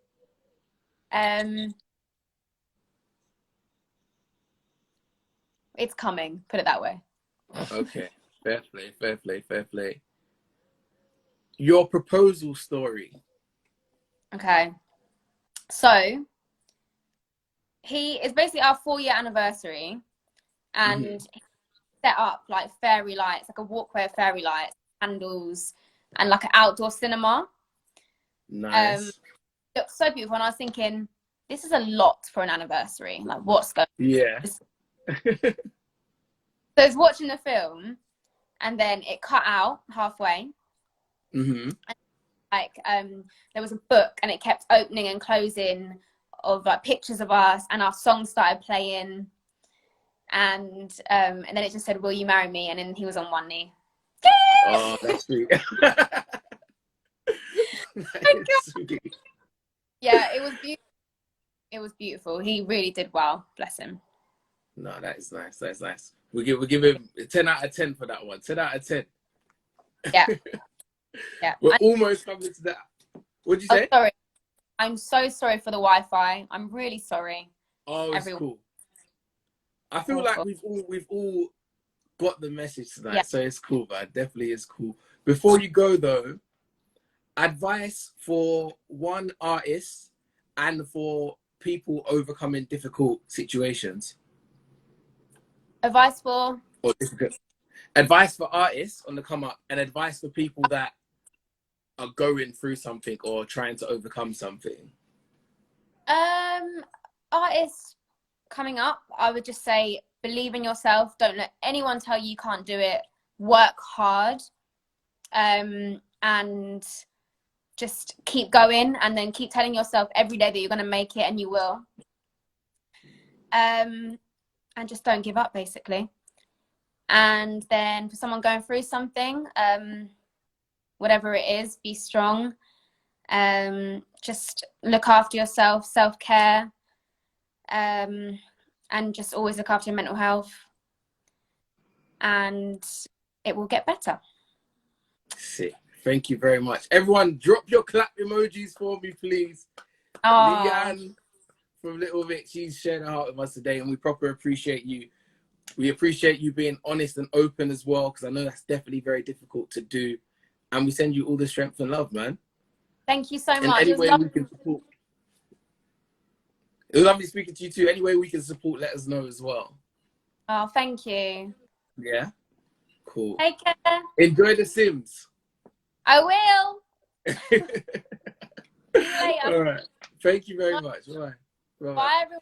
It's coming, put it that way. Okay. Fair play. Your proposal story. Okay. So, it's basically our 4-year anniversary, and he set up like fairy lights, like a walkway of fairy lights, candles, and like an outdoor cinema. Nice. It was so beautiful, and I was thinking, this is a lot for an anniversary. Like, what's going on? Yeah. So I was watching the film, and then it cut out halfway. And, like, there was a book, and it kept opening and closing of like pictures of us, and our song started playing, and then it just said, "Will you marry me?" And then he was on one knee. Oh, that's sweet. Sweet. Yeah, it was beautiful. It was beautiful. He really did well. Bless him. No, that is nice. That's nice. We give him 10 out of 10 for that one. 10 out of 10. Yeah. Yeah. We're almost coming to that. What'd you say? Sorry. I'm so sorry for the Wi-Fi. I'm really sorry. Oh, it's cool. I feel like we've all got the message tonight, so it's cool, man. Definitely is cool. Before you go though, advice for one artist and for people overcoming difficult situations. Advice for artists on the come up, and advice for people that are going through something or trying to overcome something. Artists coming up, I would just say, believe in yourself. Don't let anyone tell you can't do it. Work hard, and just keep going, and then keep telling yourself every day that you're going to make it, and you will. And just don't give up, basically. And then for someone going through something, whatever it is, be strong. Just look after yourself, self-care, and just always look after your mental health, and it will get better. See, thank you very much. Everyone, drop your clap emojis for me, please. Leigh-Anne from Little Vic, she's shared her heart with us today, and we proper appreciate you. We appreciate you being honest and open as well, because I know that's definitely very difficult to do. And we send you all the strength and love, man. Thank you so much. Any way we can support. It was lovely speaking to you too. Any way we can support, let us know as well. Oh, thank you. Yeah? Cool. Take care. Enjoy The Sims. I will. See you later. All right. Thank you very much. Bye. Bye, everyone.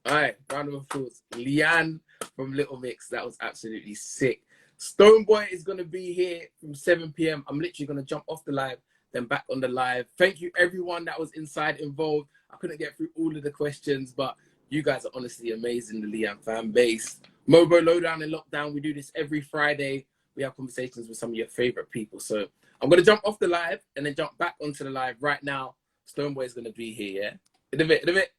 All right, round of applause. Leigh-Anne from Little Mix. That was absolutely sick. Stoneboy is going to be here from 7 p.m. I'm literally going to jump off the live, then back on the live. Thank you, everyone that was inside involved. I couldn't get through all of the questions, but you guys are honestly amazing, the Leigh-Anne fan base. MOBO Lowdown in Lockdown. We do this every Friday. We have conversations with some of your favorite people. So I'm going to jump off the live and then jump back onto the live right now. Stoneboy's going to be here, yeah? In a bit.